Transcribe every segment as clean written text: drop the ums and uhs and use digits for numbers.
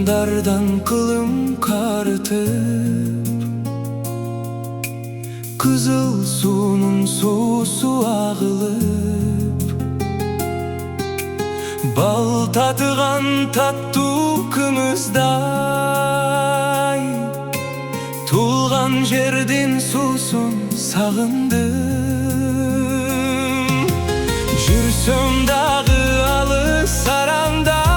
Dardan kılım kartıp, kızıl sunun susu ağılıp, bal tadıgan tattu kımızday, tulgan jerdin susun sağındım. Jursöm dağı alыс sarandan,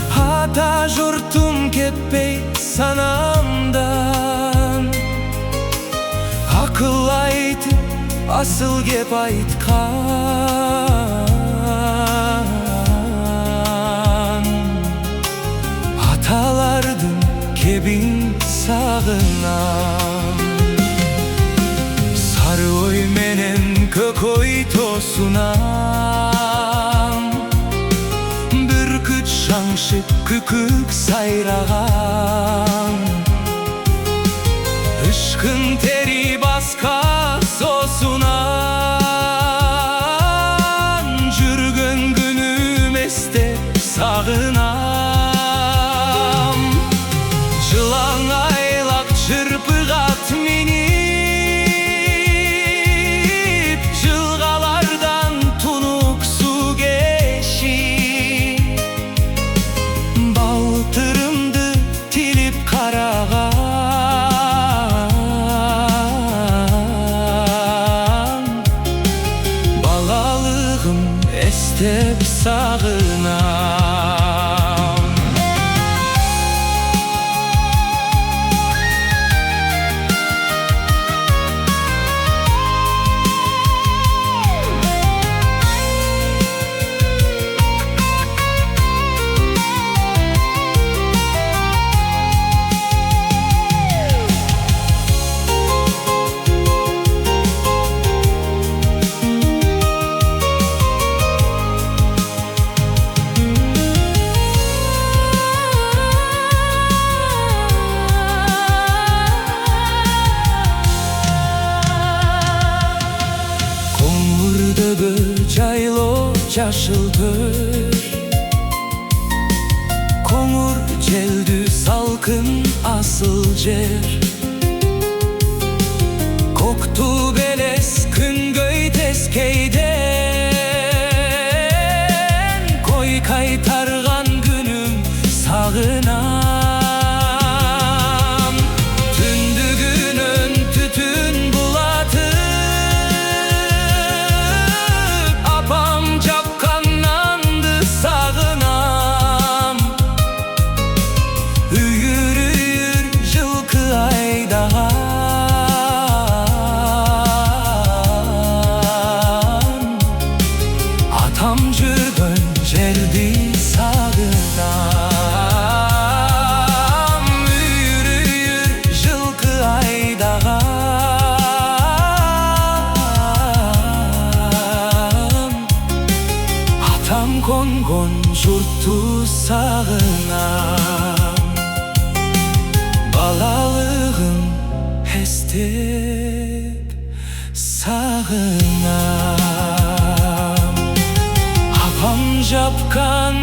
hata jurtum kepпей sanamdan. Akıl aytıp asıl gep aytkan, hatalardın kebin sağınam. Sarı oy menen kök oy tosunam, bürküt şаңшып күкүк сайраган. Ышкын тери баска сосунан, жүргөн күнүм эстеп сагынам. Жылаң айлак чырпыгат минип, жылгалардан тунук суу кешип, балтырымды тилип караган. Балалыгым эстеп сагынам. Жайлоо жашыл көл, коңур желдүү салкын асыл жер. Кокту белес күнгөй тескейден, кой кайтарган күнүм сагынам. Түндүгүнөн түтүн булатып, atam жүргөн жерди сагынам. Үйүр үйүр жылкы айдаган, атам конгон журтту сагынам. Балалыгым эстеп сагынам. Апам жапкан